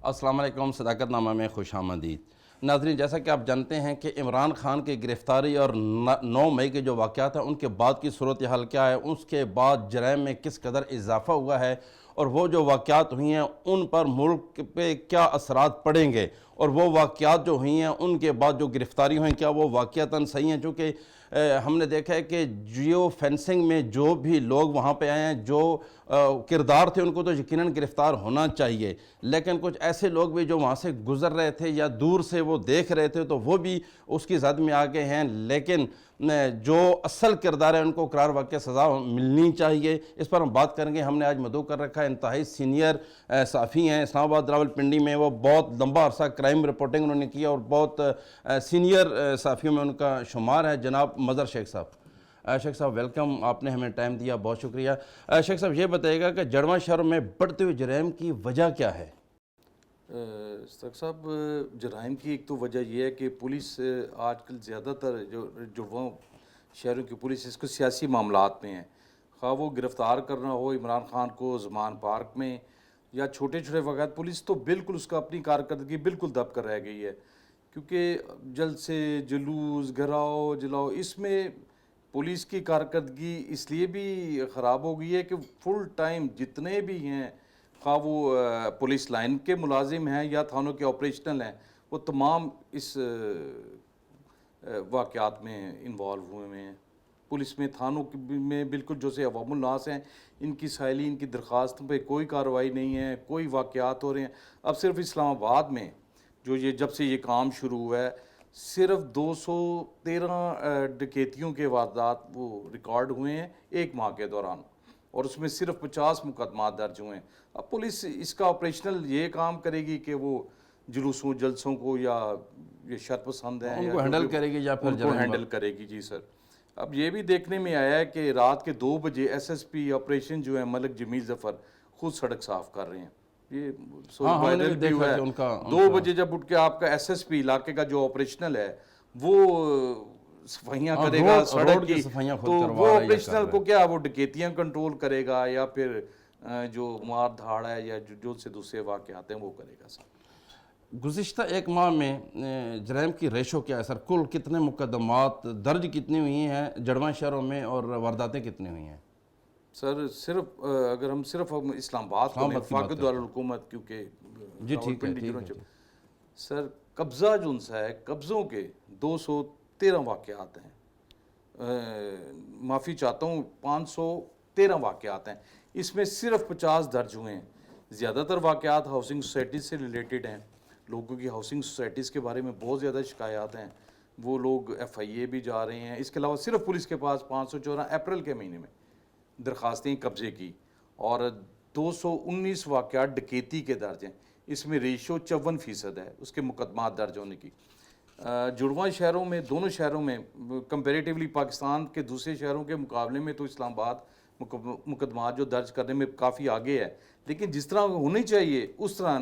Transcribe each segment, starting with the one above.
السلام علیکم، صداقت نامہ میں خوش آمدید ناظرین۔ جیسا کہ آپ جانتے ہیں کہ عمران خان کی گرفتاری اور 9 مئی کے جو واقعات ہیں ان کے بعد کی صورتحال کیا ہے، اس کے بعد جرائم میں کس قدر اضافہ ہوا ہے، اور وہ جو واقعات ہوئی ہیں ان پر ملک پہ کیا اثرات پڑیں گے، اور وہ واقعات جو ہوئی ہیں ان کے بعد جو گرفتاری ہوئی کیا وہ واقعتاً صحیح ہیں؟ چونکہ ہم نے دیکھا ہے کہ جیو فینسنگ میں جو بھی لوگ وہاں پہ آئے ہیں، جو کردار تھے، ان کو تو یقیناً گرفتار ہونا چاہیے، لیکن کچھ ایسے لوگ بھی جو وہاں سے گزر رہے تھے یا دور سے وہ دیکھ رہے تھے تو وہ بھی اس کی زد میں آگے ہیں، لیکن جو اصل کردار ہے ان کو قرار واقع سزا ملنی چاہیے۔ اس پر ہم بات کریں گے۔ ہم نے آج مدعو کر رکھا ہے، انتہائی سینئر صحافی ہیں اسلام آباد راولپنڈی میں، وہ بہت لمبا عرصہ کرائم رپورٹنگ انہوں نے کیا اور بہت سینئر صحافیوں میں ان کا شمار ہے، جناب مظہر شیخ صاحب۔ شیخ صاحب ویلکم، آپ نے ہمیں ٹائم دیا، بہت شکریہ۔ شیخ صاحب یہ بتائیے گا کہ جڑواں شہر میں بڑھتے ہوئے جرائم کی وجہ کیا ہے؟ سر صاحب، جرائم کی ایک تو وجہ یہ ہے کہ پولیس آج کل زیادہ تر جو وہ شہروں کی پولیس اس کو سیاسی معاملات میں ہے، خواہ وہ گرفتار کرنا ہو عمران خان کو زمان پارک میں یا چھوٹے چھوٹے واقعات، پولیس تو بالکل اس کا اپنی کارکردگی بالکل دب کر رہ گئی ہے، کیونکہ جلد سے جلوس گھراؤ جلاؤ اس میں پولیس کی کارکردگی اس لیے بھی خراب ہو گئی ہے کہ فل ٹائم جتنے بھی ہیں، خواہ وہ پولیس لائن کے ملازم ہیں یا تھانوں کے آپریشنل ہیں، وہ تمام اس واقعات میں انوالو ہوئے ہیں۔ پولیس میں تھانوں میں بالکل جو سے عوام الناس ہیں، ان کی سائلین کی درخواست پہ کوئی کارروائی نہیں ہے، کوئی واقعات ہو رہے ہیں۔ اب صرف اسلام آباد میں جب سے یہ کام شروع ہوا ہے، صرف 213 ڈکیتیوں کے واردات وہ ریکارڈ ہوئے ہیں ایک ماہ کے دوران، اور اس میں صرف 50 مقدمات درج ہوئے ہیں۔ اب پولیس اس کا آپریشنل یہ کام کرے گی کہ وہ جلوسوں جلسوں کو یا یہ شر پسند ہیں ان کو ہینڈل کرے گی یا پھر ان کو ہینڈل کرے گی۔ جی سر، اب یہ بھی دیکھنے میں آیا ہے کہ رات کے 2 بجے ایس ایس پی آپریشن جو ہے ملک جمیل ظفر خود سڑک صاف کر رہے ہیں۔ یہ وائرل بھی ہوا ہے۔ 2 بجے جب اٹھ کے آپ کا ایس ایس پی علاقے کا جو آپریشنل ہے وہ صفائیاں کرے گا سڑک کی، تو وہ آپریشنل کو کیا وہ ڈکیتیاں کنٹرول کرے گا یا پھر جو مار دھاڑ ہے یا جو سے دوسرے واقعات ہیں وہ کرے گا؟ سر گزشتہ 1 ماہ میں جرائم کی ریشو کیا ہے سر؟ کل کتنے مقدمات درج کتنی ہوئی ہیں جڑواں شہروں میں اور وارداتیں کتنی ہوئی ہیں؟ سر صرف اگر ہم اسلام آباد کو لیں، فاقد دارالحکومت، کیونکہ جی ٹھیک ہے، سر قبضہ جو سا ہے، قبضوں کے 213 واقعات ہیں، معافی چاہتا ہوں 513 واقعات ہیں، اس میں صرف 50 درج ہوئے ہیں۔ زیادہ تر واقعات ہاؤسنگ سوسائٹیز سے ریلیٹڈ ہیں، لوگوں کی ہاؤسنگ سوسائٹیز کے بارے میں بہت زیادہ شکایات ہیں، وہ لوگ ایف آئی اے بھی جا رہے ہیں۔ اس کے علاوہ صرف پولیس کے پاس 514 اپریل کے مہینے میں درخواستیں قبضے کی، اور 219 واقعات ڈکیتی کے درج ہیں، اس میں ریشو 54% ہے اس کے مقدمات درج ہونے کی۔ جڑواں شہروں میں، دونوں شہروں میں کمپیریٹیولی پاکستان کے دوسرے شہروں کے مقابلے میں تو اسلام آباد مقدمات جو درج کرنے میں کافی آگے ہے، لیکن جس طرح ہونی چاہیے اس طرح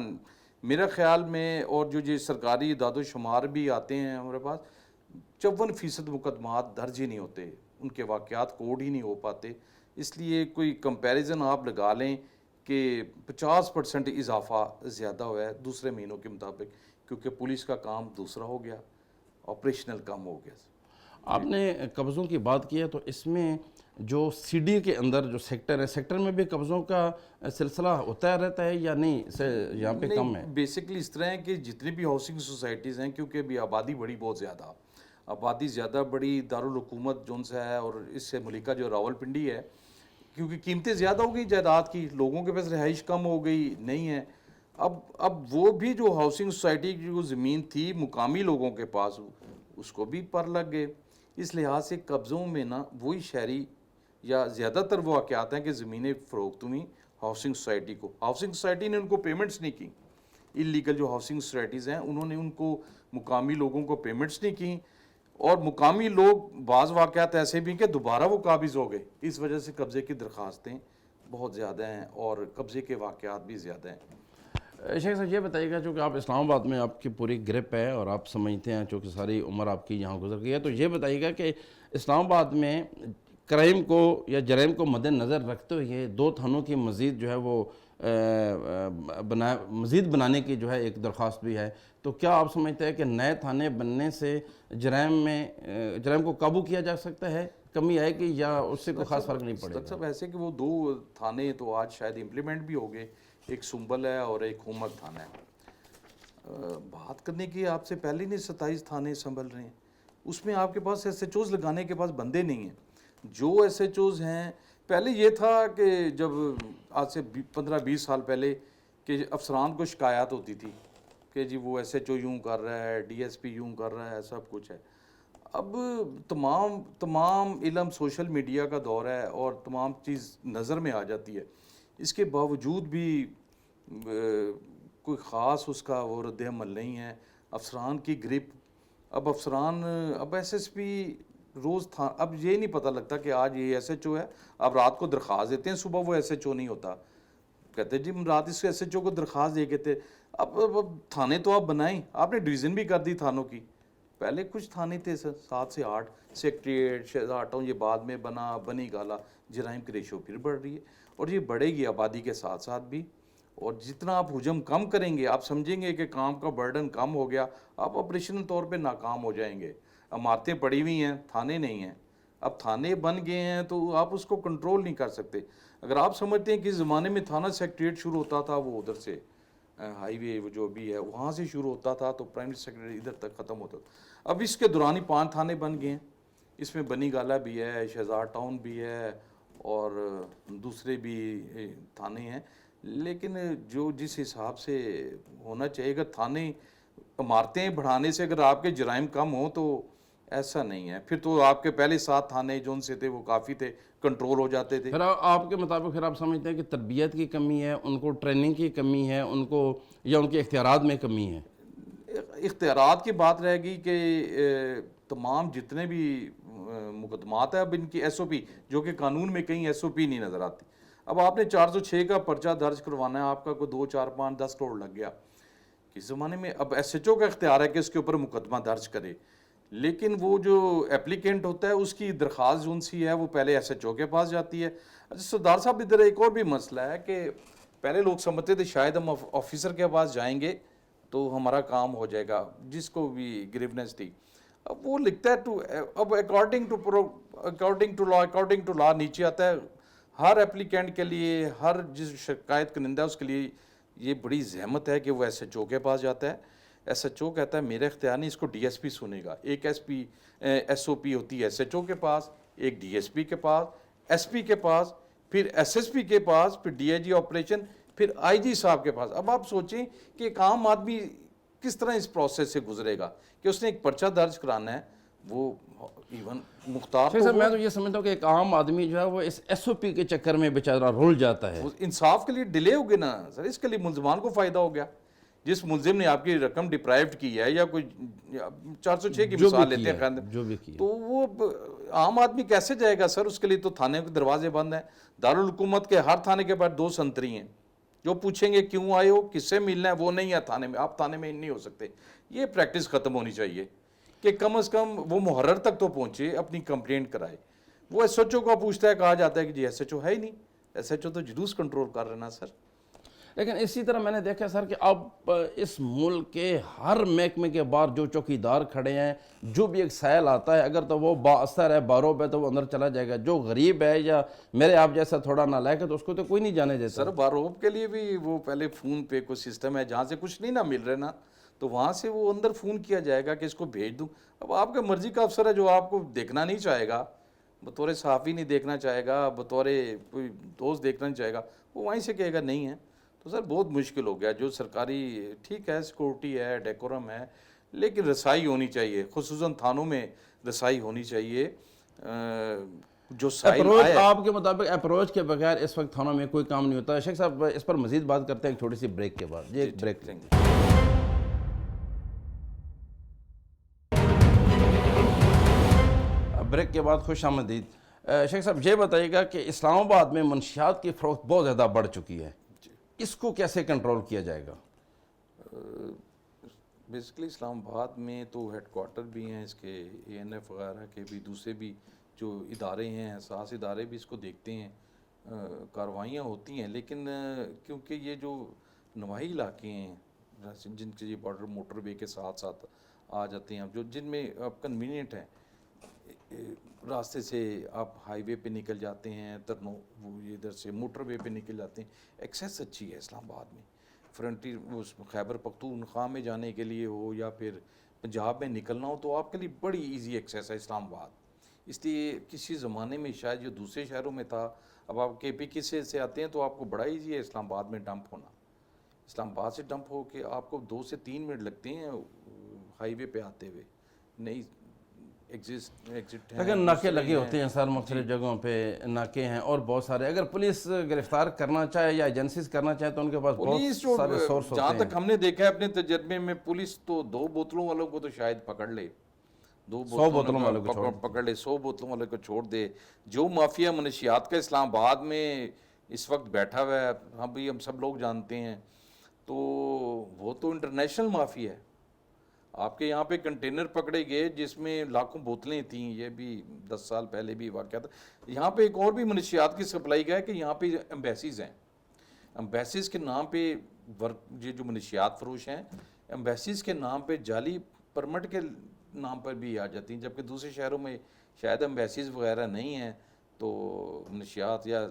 میرا خیال میں، اور جو سرکاری اعداد و شمار بھی آتے ہیں ہمارے پاس، 54% مقدمات درج ہی نہیں ہوتے، ان کے واقعات کوڈ ہی نہیں ہو پاتے۔ اس لیے کوئی کمپیریزن آپ لگا لیں کہ 50% اضافہ زیادہ ہوا ہے دوسرے مہینوں کے مطابق، کیونکہ پولیس کا کام دوسرا ہو گیا، آپریشنل کم ہو گیا۔ آپ نے قبضوں کی بات کی ہے تو اس میں جو سی ڈی کے اندر جو سیکٹر ہے، سیکٹر میں بھی قبضوں کا سلسلہ ہوتا رہتا ہے یا نہیں؟ یہاں پہ کم ہے؟ بیسکلی اس طرح ہے کہ جتنی بھی ہاؤسنگ سوسائٹیز ہیں، کیونکہ ابھی آبادی بڑی بہت زیادہ، آبادی زیادہ بڑی، دارالحکومت جون سا ہے، اور اس سے ملکہ جو راولپنڈی ہے، کیونکہ قیمتیں زیادہ ہو گئی جائیداد کی، لوگوں کے پاس رہائش کم ہو گئی نہیں ہے، اب وہ بھی جو ہاؤسنگ سوسائٹی کی جو زمین تھی مقامی لوگوں کے پاس، اس کو بھی پر لگ گئے۔ اس لحاظ سے قبضوں میں نا وہی شہری یا زیادہ تر وہ واقعات ہیں کہ زمینیں فروخت ہوئیں ہاؤسنگ سوسائٹی کو، ہاؤسنگ سوسائٹی نے ان کو پیمنٹس نہیں کی، انلیگل جو ہاؤسنگ سوسائٹیز ہیں انہوں نے ان کو مقامی لوگوں کو پیمنٹس نہیں کی، اور مقامی لوگ بعض واقعات ایسے بھی کہ دوبارہ وہ قابض ہو گئے، اس وجہ سے قبضے کی درخواستیں بہت زیادہ ہیں اور قبضے کے واقعات بھی زیادہ ہیں۔ شیخ صاحب یہ بتائیے گا، چونکہ آپ اسلام آباد میں آپ کی پوری گرپ ہے اور آپ سمجھتے ہیں، چونکہ ساری عمر آپ کی یہاں گزر گئی ہے، تو یہ بتائیے گا کہ اسلام آباد میں کرائم کو یا جرائم کو مد نظر رکھتے ہوئے 2 تھانوں کی مزید جو ہے وہ مزید بنانے کی جو ہے ایک درخواست بھی ہے. تو کیا آپ سمجھتے ہیں کہ نئے تھانے بننے سے جرائم کو قابو کیا جا سکتا ہے, کمی آئے گی, یا اس سے کوئی خاص فرق نہیں پڑے ڈاکٹر گا؟ صاحب ایسے کہ وہ 2 تھانے تو آج شاید امپلیمنٹ بھی ہو گئے, ایک سنبل ہے اور ایک ہومک تھانہ ہے. بات کرنے کی آپ سے پہلے نہیں 27 تھانے سنبھل رہے ہیں, اس میں آپ کے پاس ایس ایچ اوز لگانے کے پاس بندے نہیں ہیں. جو ایس ایچ اوز ہیں, پہلے یہ تھا کہ جب آج سے 15-20 سال پہلے کہ افسران کو شکایات ہوتی تھی کہ جی وہ ایس ایچ او یوں کر رہا ہے, ڈی ایس پی یوں کر رہا ہے, سب کچھ ہے. اب تمام علم سوشل میڈیا کا دور ہے اور تمام چیز نظر میں آ جاتی ہے. اس کے باوجود بھی کوئی خاص اس کا وہ رد عمل نہیں ہے. افسران کی گرپ, اب ایس ایس پی روز تھا, اب یہ نہیں پتہ لگتا کہ آج یہ ایس ایچ او ہے, اب رات کو درخواست دیتے ہیں, صبح وہ ایس ایچ او نہیں ہوتا, کہتے ہیں جی رات اس ایس ایچ او کو درخواست دے گئے تھے. اب تھانے تو آپ بنائیں, آپ نے ڈویژن بھی کر دی تھانوں کی. پہلے کچھ تھانے تھے 7 سے 8 سیکٹریٹ شہزاٹوں, یہ بعد میں بنی گالا. جرائم کی ریشو پھر بڑھ رہی ہے اور یہ بڑھے گی آبادی کے ساتھ ساتھ بھی. اور جتنا آپ حجم کم کریں گے, آپ سمجھیں گے کہ کام کا برڈن کم ہو گیا, آپ آپریشنل طور پہ ناکام ہو جائیں گے. عمارتیں پڑی ہوئی ہیں, تھانے نہیں ہیں. اب تھانے بن گئے ہیں تو آپ اس کو کنٹرول نہیں کر سکتے. اگر آپ سمجھتے ہیں کہ اس زمانے میں تھانہ سیکٹریٹ شروع ہوتا تھا, وہ ادھر سے ہائی وے جو بھی ہے وہاں سے شروع ہوتا تھا, تو پرائمری سیکٹریٹ ادھر تک ختم ہوتا تھا. اب اس کے دوران ہی 5 تھانے بن گئے ہیں. اس میں بنی گالا بھی ہے, شہزاد ٹاؤن بھی ہے اور دوسرے بھی تھانے ہیں. لیکن جو جس حساب سے ہونا چاہیے, اگر تھانے عمارتیں بڑھانے سے اگر آپ کے جرائم کم ہوں تو ایسا نہیں ہے. پھر تو آپ کے پہلے 7 تھانے جو ان سے تھے وہ کافی تھے, کنٹرول ہو جاتے تھے. پھر آپ کے مطابق پھر آپ سمجھتے ہیں کہ تربیت کی کمی ہے, ان کو ٹریننگ کی کمی ہے, ان کو, یا ان کے اختیارات میں کمی ہے؟ اختیارات کی بات رہے گی کہ تمام جتنے بھی مقدمات ہیں, اب ان کی ایس او پی, جو کہ قانون میں کہیں ایس او پی نہیں نظر آتی. اب آپ نے 406 کا پرچہ درج کروانا ہے, آپ کا کوئی 2 4 5 10 کروڑ لگ گیا. اس زمانے میں اب ایس ایچ او کا اختیار ہے کہ اس کے اوپر مقدمہ درج کرے, لیکن وہ جو اپلیکینٹ ہوتا ہے اس کی درخواست جو سی ہے وہ پہلے ایس ایچ او کے پاس جاتی ہے. اچھا سردار صاحب, ادھر ایک اور بھی مسئلہ ہے کہ پہلے لوگ سمجھتے تھے شاید ہم آفیسر کے پاس جائیں گے تو ہمارا کام ہو جائے گا, جس کو بھی گریونس تھی. اب وہ لکھتا ہے اب اکارڈنگ ٹو لا نیچے آتا ہے ہر اپلیکینٹ کے لیے, ہر جس شکایت کنندہ ہے اس کے لیے یہ بڑی زحمت ہے کہ وہ ایس ایچ او کے پاس جاتا ہے. ایس ایچ او کہتا ہے میرے اختیار نہیں, اس کو ڈی ایس پی سنے گا. ایک ایس او پی ہوتی ہے ایس ایچ او کے پاس, ایک ڈی ایس پی کے پاس, ایس پی کے پاس, پھر ایس ایس پی کے پاس, پھر ڈی آئی جی آپریشن, پھر آئی جی صاحب کے پاس. اب آپ سوچیں کہ ایک عام آدمی کس طرح اس پروسیس سے گزرے گا کہ اس نے ایک پرچہ درج کرانا ہے, وہ ایون مختار شیخ صاحب, میں تو یہ سمجھتا ہوں کہ ایک عام آدمی جو ہے وہ اس ایس او پی کے چکر میں بیچارہ رول جاتا ہے. انصاف کے لیے ڈیلے ہو گیا نا سر, اس کے لیے ملزمان کو فائدہ ہو گیا. جس ملزم نے آپ کی رقم ڈپرائیوڈ کی ہے, یا کوئی 406 کی مثال لیتے ہیں, جو بھی کیا, تو وہ عام آدمی کیسے جائے گا سر؟ اس کے لیے تو تھانے کے دروازے بند ہیں. دارالحکومت کے ہر تھانے کے بعد 2 سنتری ہیں جو پوچھیں گے کیوں آئے ہو, کس سے ملنا ہے, وہ نہیں ہے تھانے میں, آپ تھانے میں نہیں ہو سکتے. یہ پریکٹس ختم ہونی چاہیے کہ کم از کم وہ محرر تک تو پہنچے, اپنی کمپلینٹ کرائے. وہ ایس ایچ او کو پوچھتا ہے, کہا جاتا ہے کہ جی ایس ایچ او ہے ہی نہیں. ایس ایچ او تو جلوس کنٹرول کر رہے نا سر. لیکن اسی طرح میں نے دیکھا سر کہ اب اس ملک کے ہر محکمے کے باہر جو چوکیدار کھڑے ہیں, جو بھی ایک سائل آتا ہے اگر تو وہ با اثر ہے, باروب ہے, تو وہ اندر چلا جائے گا. جو غریب ہے یا میرے آپ جیسا تھوڑا نالائق ہے تو اس کو تو کوئی نہیں جانے دیتا. سر باروب کے لیے بھی وہ پہلے فون پے کو سسٹم ہے, جہاں سے کچھ نہیں نہ مل رہے نا, تو وہاں سے وہ اندر فون کیا جائے گا کہ اس کو بھیج دوں. اب آپ کا مرضی کا افسر ہے جو آپ کو دیکھنا نہیں چاہے گا, بطور صحافی نہیں دیکھنا چاہے گا, بطور کوئی دوست دیکھنا نہیں چاہے گا, وہ وہیں سے کہے گا نہیں ہے. تو سر بہت مشکل ہو گیا. جو سرکاری ٹھیک ہے, سیکورٹی ہے, ڈیکورم ہے, لیکن رسائی ہونی چاہیے, خصوصاً تھانوں میں رسائی ہونی چاہیے. جو سائل اپروچ, آیا آپ کے مطابق اپروچ کے بغیر اس وقت تھانوں میں کوئی کام نہیں ہوتا. شیخ صاحب اس پر مزید بات کرتے ہیں ایک چھوٹی سی بریک کے بعد. ایک بریک لیں گے. بریک کے بعد خوش آمدید. شیخ صاحب یہ بتائیے گا کہ اسلام آباد میں منشیات کی فروخت بہت زیادہ بڑھ چکی ہے, اس کو کیسے کنٹرول کیا جائے گا؟ بیسکلی اسلام آباد میں تو ہیڈ کوارٹر بھی ہیں اس کے, اے این ایف وغیرہ کے بھی, دوسرے بھی جو ادارے ہیں, حساس ادارے بھی اس کو دیکھتے ہیں. کارروائیاں ہوتی ہیں، لیکن کیونکہ یہ جو نواحی علاقے ہیں جن کے یہ بارڈر موٹر وے کے ساتھ ساتھ آ جاتے ہیں، جو جن میں اب کنوینئنٹ ہے، راستے سے آپ ہائی وے پہ نکل جاتے ہیں، ترنو وہ ادھر سے موٹر وے پہ نکل جاتے ہیں، ایکسیس اچھی ہے اسلام آباد میں، فرنٹی اس خیبر پختونخوا میں جانے کے لیے ہو یا پھر پنجاب میں نکلنا ہو تو آپ کے لیے بڑی ایزی ایکسیس ہے اسلام آباد۔ اس لیے کسی زمانے میں شاید جو دوسرے شہروں میں تھا، اب آپ کے پی کسی سے آتے ہیں تو آپ کو بڑا ایزی ہے اسلام آباد میں ڈمپ ہونا۔ اسلام آباد سے ڈمپ ہو کے آپ کو 2 سے 3 منٹ لگتے ہیں ہائی وے پہ آتے ہوئے، نہیں ایگزٹ ہیں، لیکن ناکے دوسرے لگے ہیں۔ ہوتے ہیں سر، مختلف جگہوں پہ ناکے ہیں اور بہت سارے، اگر پولیس گرفتار کرنا چاہے یا ایجنسیز کرنا چاہے تو ان کے پاس پولیس بہت سارے جو سورس جہاں ہوتے ہیں۔ تک ہم نے دیکھا ہے اپنے تجربے میں، پولیس تو 2 بوتلوں والوں کو تو شاید پکڑ لے، 2 100 بوتلوں والوں کو چھوڑ پکڑ لے، 100 بوتلوں والے کو چھوڑ دے۔ جو مافیا منشیات کا اسلام آباد میں اس وقت بیٹھا ہوا ہے، ہم سب لوگ جانتے ہیں، تو وہ تو انٹرنیشنل مافیا ہے۔ آپ کے یہاں پہ کنٹینر پکڑے گئے جس میں لاکھوں بوتلیں تھیں، یہ بھی 10 سال پہلے بھی واقعہ تھا۔ یہاں پہ ایک اور بھی منشیات کی سپلائی کا ہے کہ یہاں پہ ایمبیسیز ہیں، ایمبیسیز کے نام پہ یہ جو منشیات فروش ہیں، ایمبیسیز کے نام پہ جعلی پرمٹ کے نام پر بھی آ جاتی ہیں، جبکہ دوسرے شہروں میں شاید ایمبیسیز وغیرہ نہیں ہیں، تو منشیات یا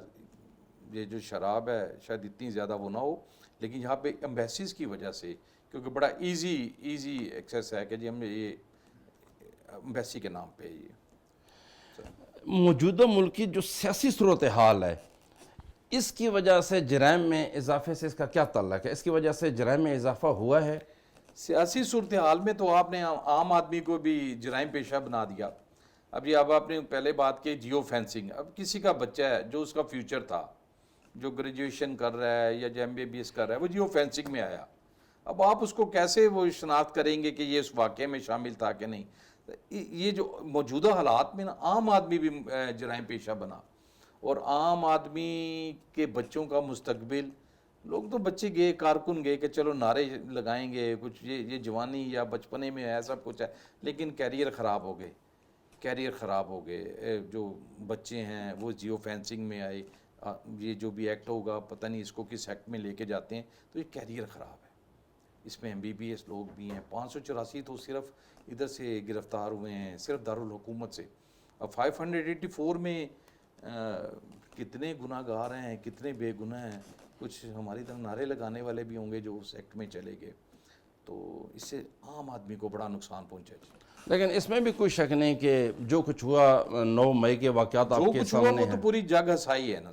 یہ جو شراب ہے شاید اتنی زیادہ وہ نہ ہو، لیکن یہاں پہ ایمبیسیز کی وجہ سے، کیونکہ بڑا ایزی ایکسیس ہے کہ جی ہم یہ ایمبیسی کے نام پہ یہ موجودہ ملک کی جو سیاسی صورتحال ہے، اس کی وجہ سے جرائم میں اضافے سے اس کا کیا تعلق ہے؟ اس کی وجہ سے جرائم میں اضافہ ہوا ہے؟ سیاسی صورتحال میں تو آپ نے عام آدمی کو بھی جرائم پیشہ بنا دیا۔ اب آپ نے پہلے بات کی جیو فینسنگ، اب کسی کا بچہ ہے جو اس کا فیوچر تھا، جو گریجویشن کر رہا ہے یا جو MBBS کر رہا ہے، وہ جیو فینسنگ میں آیا، اب آپ اس کو کیسے وہ شناخت کریں گے کہ یہ اس واقعے میں شامل تھا کہ نہیں؟ یہ جو موجودہ حالات میں نا عام آدمی بھی جرائم پیشہ بنا، اور عام آدمی کے بچوں کا مستقبل، لوگ تو بچے گئے کارکن گئے کہ چلو نعرے لگائیں گے کچھ، یہ جوانی یا بچپنے میں ہے سب کچھ ہے، لیکن کیریئر خراب ہو گئے، جو بچے ہیں وہ جیو فینسنگ میں آئے، یہ جو بھی ایکٹ ہوگا پتہ نہیں اس کو کس ایکٹ میں لے کے جاتے ہیں، تو یہ کیریئر خراب ہے۔ اس میں MBBS لوگ بھی ہیں، 584 تو صرف ادھر سے گرفتار ہوئے ہیں، صرف دارالحکومت سے۔ اب 584 میں کتنے گناہ گار ہیں، کتنے بے گناہ ہیں، کچھ ہماری طرح نعرے لگانے والے بھی ہوں گے جو اس ایکٹ میں چلے گئے، تو اس سے عام آدمی کو بڑا نقصان پہنچا جی۔ لیکن اس میں بھی کوئی شک نہیں کہ جو کچھ ہوا 9 مئی کے واقعات آپ جو کے کچھ ہوا سامنے وہ تو ہیں۔ پوری جگ ہسائی ہے نا،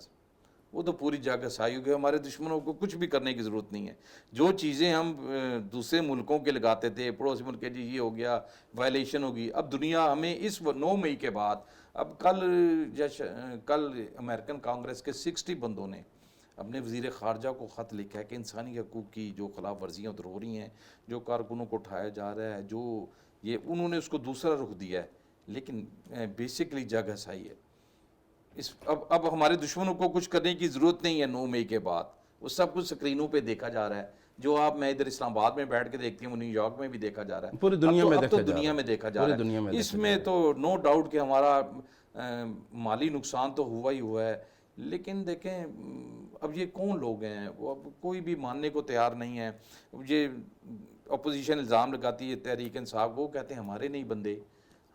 وہ تو پوری جگ ہسائی ہوگی، ہمارے دشمنوں کو کچھ بھی کرنے کی ضرورت نہیں ہے۔ جو چیزیں ہم دوسرے ملکوں کے لگاتے تھے، پڑوسی ملک کے جی یہ ہو گیا، وائلیشن ہوگی، اب دنیا ہمیں اس 9 مئی کے بعد، اب کل امریکن کانگریس کے 60 بندوں نے اپنے وزیر خارجہ کو خط لکھا ہے کہ انسانی حقوق کی جو خلاف ورزیاں ادھر ہو رہی ہیں، جو کارکنوں کو اٹھایا جا رہا ہے، جو یہ انہوں نے اس کو دوسرا رخ دیا ہے، لیکن بیسکلی جگ ہسائی ہے۔ اب ہمارے دشمنوں کو کچھ کرنے کی ضرورت نہیں ہے 9 مئی کے بعد، وہ سب کچھ سکرینوں پہ دیکھا جا رہا ہے، جو آپ میں ادھر اسلام آباد میں بیٹھ کے دیکھتی ہوں وہ نیو یارک میں بھی دیکھا جا رہا ہے، پوری دنیا میں اب تو دیکھا جا دنیا رہا میں ہے، دیکھا جا پوری رہا دنیا میں ہے۔ اس دیکھا میں جا تو نو ڈاؤٹ کہ ہمارا مالی نقصان تو ہوا ہی ہوا ہے، لیکن دیکھیں اب یہ کون لوگ ہیں، وہ اب کوئی بھی ماننے کو تیار نہیں ہے۔ یہ اپوزیشن الزام لگاتی ہے تحریک انصاف، وہ کہتے ہیں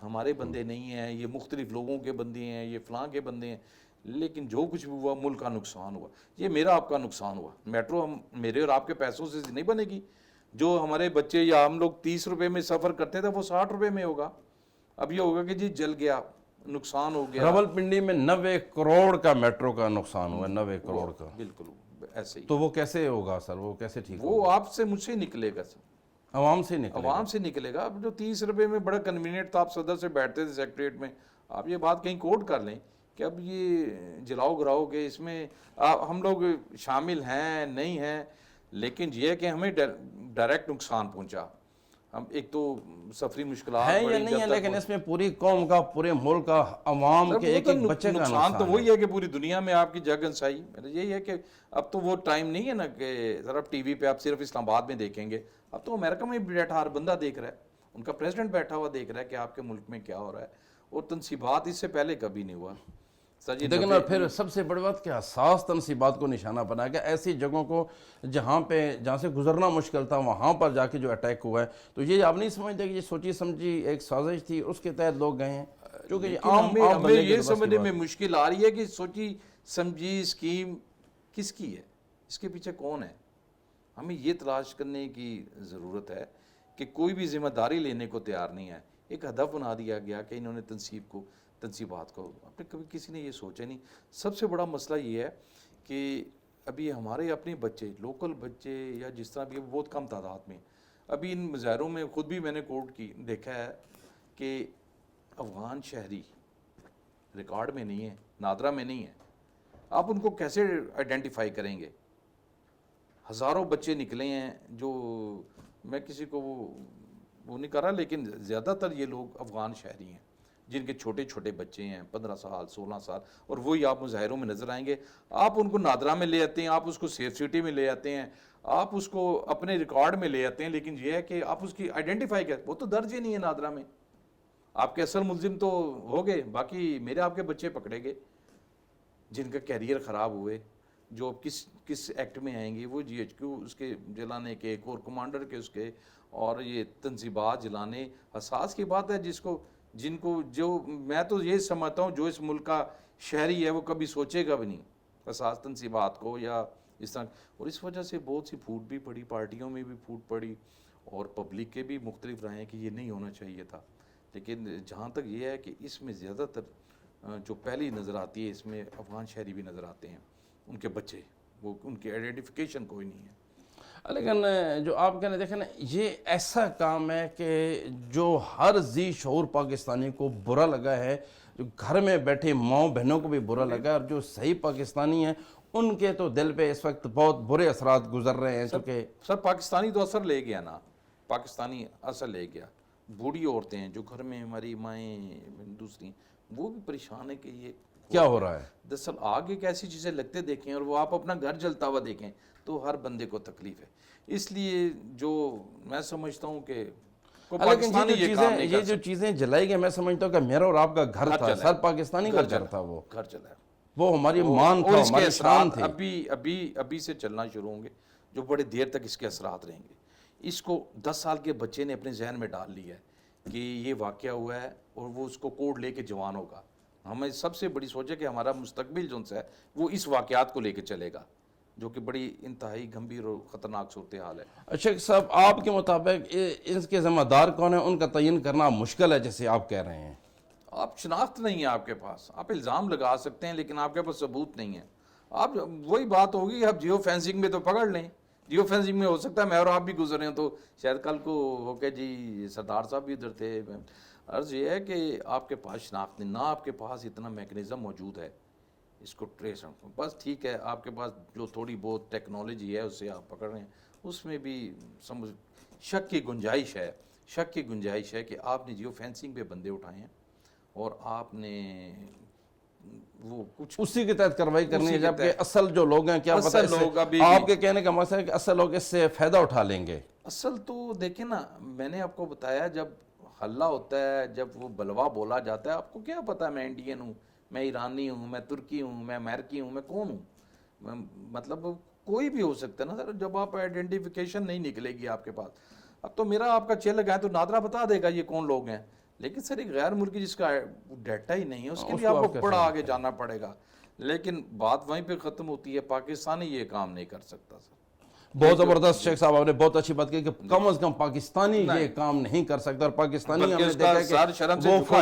ہمارے بندے نہیں ہیں، یہ مختلف لوگوں کے بندے ہیں، یہ فلاں کے بندے ہیں، لیکن جو کچھ بھی ہوا ملک کا نقصان ہوا، یہ میرا آپ کا نقصان ہوا۔ میٹرو میرے اور آپ کے پیسوں سے نہیں بنے گی، جو ہمارے بچے یا ہم لوگ 30 روپے میں سفر کرتے تھے وہ 60 روپے میں ہوگا، اب یہ ہوگا کہ جی جل گیا، نقصان ہو گیا، راول پنڈی میں 90 کروڑ کا میٹرو کا نقصان ہوا ہے، 90 کروڑ کا۔ بالکل ایسے ہی۔ تو وہ کیسے ہوگا سر؟ وہ کیسے ٹھیک ہوگا؟ وہ آپ سے مجھ سے نکلے گا سر، عوام سے نکلے گا۔ عوام سے نکلے گا۔ اب جو 30 روپے میں بڑا کنوینئنٹ تھا، آپ صدر سے بیٹھتے تھے سیکریٹریٹ میں، آپ یہ بات کہیں کوٹ کر لیں کہ اب یہ جلاؤ گراؤ کے اس میں ہم لوگ شامل ہیں نہیں ہیں، لیکن یہ ہے کہ ہمیں ڈائریکٹ نقصان پہنچا، ہم ایک تو سفری مشکلات ہے یا بڑی، نہیں جب ہے، تک لیکن اس میں پوری قوم کا، پورے ملک کا، عوام کے ایک ایک بچے کا نقصان تو وہی ہے کہ پوری دنیا میں آپ کی جگ ہنسائی۔ یہی ہے کہ اب تو وہ ٹائم نہیں ہے نا کہ ذرا ٹی وی پہ آپ صرف اسلام آباد میں دیکھیں گے، اب تو امریکہ میں بیٹھا ہر بندہ دیکھ رہا ہے، ان کا پریزیڈنٹ بیٹھا ہوا دیکھ رہا ہے کہ آپ کے ملک میں کیا ہو رہا ہے، اور تنصیبات اس سے پہلے کبھی نہیں ہوا۔ سر جی لیکن اور پھر سب سے بڑی بات کہ حساس تنصیبات کو نشانہ بنا کہ ایسی جگہوں کو جہاں سے گزرنا مشکل تھا وہاں پر جا کے جو اٹیک ہوا ہے، تو یہ آپ نہیں سمجھتے کہ یہ سوچی سمجھی ایک سازش تھی، اس کے تحت لوگ گئے ہیں؟ کیونکہ یہ عام ہمیں بندے کے یہ بس کی سمجھنے بات میں مشکل آ رہی ہے کہ سوچی سمجھی اسکیم کس کی ہے، اس کے پیچھے کون ہے. ہمیں یہ تلاش کرنے کی ضرورت ہے کہ کوئی بھی ذمہ داری لینے کو تیار نہیں ہے. ایک ہدف بنا دیا گیا کہ انہوں نے تنصیبات کو کبھی کسی نے یہ سوچا نہیں. سب سے بڑا مسئلہ یہ ہے کہ ابھی ہمارے اپنے بچے، لوکل بچے یا جس طرح بھی بہت کم تعداد میں، ابھی ان مظاہروں میں خود بھی میں نے کوٹ کی دیکھا ہے کہ افغان شہری ریکارڈ میں نہیں ہے، نادرا میں نہیں ہے. آپ ان کو کیسے آئیڈینٹیفائی کریں گے؟ ہزاروں بچے نکلے ہیں جو میں کسی کو وہ نہیں کر رہا، لیکن زیادہ تر یہ لوگ افغان شہری ہیں جن کے چھوٹے چھوٹے بچے ہیں، 15 سال 16 سال، اور وہی آپ مظاہروں میں نظر آئیں گے. آپ ان کو نادرا میں لے آتے ہیں، آپ اس کو سیف سٹی میں لے آتے ہیں، آپ اس کو اپنے ریکارڈ میں لے آتے ہیں، لیکن یہ ہے کہ آپ اس کی آئیڈینٹیفائی کریں. وہ تو درج ہی نہیں ہے نادرا میں. آپ کے اصل ملزم تو ہو گئے، باقی میرے آپ کے بچے پکڑے گئے جن کا کیریئر خراب ہوئے، جو کس ایکٹ میں آئیں گے. وہ جی ایچ کیو اس کے جلانے کے، کور کمانڈر کے اس کے، اور یہ تنصیبات جلانے. حساس کی بات ہے جن کو جو میں تو یہ سمجھتا ہوں جو اس ملک کا شہری ہے وہ کبھی سوچے گا بھی نہیں حساس تنصیبات کو یا اس طرح. اور اس وجہ سے بہت سی پھوٹ بھی پڑی، پارٹیوں میں بھی پھوٹ پڑی، اور پبلک کے بھی مختلف رائے ہیں کہ یہ نہیں ہونا چاہیے تھا. لیکن جہاں تک یہ ہے کہ اس میں زیادہ تر جو پہلی نظر آتی ہے، اس میں افغان شہری بھی نظر آتے ہیں، ان کے بچے، وہ ان کی آئیڈینٹیفیکیشن کوئی نہیں ہے. لیکن جو آپ کہنے دیکھیں نا، یہ ایسا کام ہے کہ جو ہر ذی شعور پاکستانی کو برا لگا ہے، جو گھر میں بیٹھے ماؤں بہنوں کو بھی برا لگا ہے، اور جو صحیح پاکستانی ہیں ان کے تو دل پہ اس وقت بہت برے اثرات گزر رہے ہیں. چونکہ سر پاکستانی تو اثر لے گیا نا، پاکستانی اثر لے گیا. بوڑھی عورتیں ہیں جو گھر میں ہماری مائیں دوسری، وہ بھی پریشان ہے کہ یہ کیا ہو رہا ہے. دراصل آگے کیسی چیزیں لگتے دیکھیں اور وہ آپ اپنا گھر جلتا ہوا دیکھیں تو ہر بندے کو تکلیف ہے. اس لیے جو میں سمجھتا ہوں کہ لیکن یہ جو چیزیں جلائی گئی، میں سمجھتا ہوں کہ میرا اور آپ کا گھر تھا، سر پاکستانی کا گھر تھا، وہ گھر چلا ہے، وہ ہماری مان تھا، ہماری شان تھی. ابھی سے چلنا شروع ہوں گے جو بڑے دیر تک اس کے اثرات رہیں گے. اس کو 10 سال کے بچے نے اپنے ذہن میں ڈال لیا ہے کہ یہ واقعہ ہوا ہے اور وہ اس کو کوڈ لے کے جوان ہوگا. ہمیں سب سے بڑی سوچ ہے کہ ہمارا مستقبل جو ہے وہ اس واقعات کو لے کے چلے گا، جو کہ بڑی انتہائی گمبھیر اور خطرناک صورتحال ہے. شیخ صاحب، آپ کے مطابق اس کے ذمہ دار کون ہیں؟ ان کا تعین کرنا مشکل ہے جیسے آپ کہہ رہے ہیں. آپ شناخت نہیں ہے آپ کے پاس، آپ الزام لگا سکتے ہیں لیکن آپ کے پاس ثبوت نہیں ہے. آپ وہی بات ہوگی، آپ جیو فینسنگ میں تو پکڑ لیں. جیو فینسنگ میں ہو سکتا ہے میں اور آپ بھی گزرے ہیں تو شاید کل کو ہو کہ جی سردار صاحب بھی ادھر تھے. عرض یہ ہے کہ آپ کے پاس شناخت نہیں، نہ آپ کے پاس اتنا میکنزم موجود ہے اس کو ٹریس. بس ٹھیک ہے، آپ کے پاس جو تھوڑی بہت ٹیکنالوجی ہے اس سے آپ پکڑ رہے ہیں، اس میں بھی شک کی گنجائش ہے کہ آپ نے جیو فینسنگ پہ بندے اٹھائے ہیں اور آپ نے وہ کچھ اسی کے تحت کارروائی کرنی ہے، جبکہ اصل جو لوگ ہیں کیا پتہ آپ کے کہنے کا مقصد ہے کہ اصل لوگ اس سے فائدہ اٹھا لیں گے. اصل تو دیکھیں نا، میں نے آپ کو بتایا جب حلہ ہوتا ہے، جب وہ بلوا بولا جاتا ہے، آپ کو کیا پتا میں انڈین ہوں، میں ایرانی ہوں، میں ترکی ہوں، میں امریکی ہوں، میں کون ہوں؟ مطلب کوئی بھی ہو سکتا ہے نا سر. جب آپ آئیڈینٹیفیکیشن نہیں نکلے گی آپ کے پاس، اب تو میرا آپ کا چیل لگا ہے تو نادرا بتا دے گا یہ کون لوگ ہیں. لیکن سر ایک غیر ملکی جس کا ڈیٹا ہی نہیں ہے، اس کے لیے آپ کو بڑا آگے جانا پڑے گا. لیکن بات وہیں پہ ختم ہوتی ہے، پاکستانی یہ کام نہیں کر سکتا سر. بہت زبردست شیخ صاحب، آپ نے بہت اچھی بات کی کہ کم از کم پاکستانی یہ کام نہیں کر سکتا. اور پاکستانی ہم نے دیکھا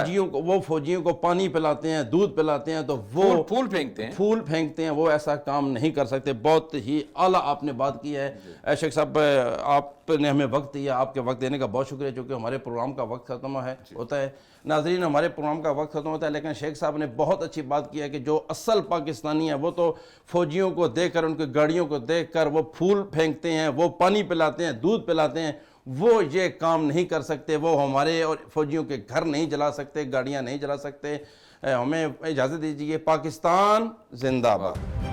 کہ وہ فوجیوں کو پانی پلاتے ہیں، دودھ پلاتے ہیں، تو وہ پھول پھینکتے ہیں، وہ ایسا کام نہیں کر سکتے. بہت ہی اعلیٰ آپ نے بات کی ہے. شیخ صاحب، آپ نے ہمیں وقت دیا، آپ کے وقت دینے کا بہت شکریہ، چونکہ ہمارے پروگرام کا وقت ختم ہوتا ہے. ناظرین، ہمارے پروگرام کا وقت ختم ہوتا ہے، لیکن شیخ صاحب نے بہت اچھی بات کی ہے کہ جو اصل پاکستانی ہیں وہ تو فوجیوں کو دیکھ کر، ان کی گاڑیوں کو دیکھ کر وہ پھول پھینکتے ہیں، وہ پانی پلاتے ہیں، دودھ پلاتے ہیں، وہ یہ کام نہیں کر سکتے. وہ ہمارے اور فوجیوں کے گھر نہیں جلا سکتے، گاڑیاں نہیں جلا سکتے. ہمیں اجازت دیجیے. پاکستان زندہ باد.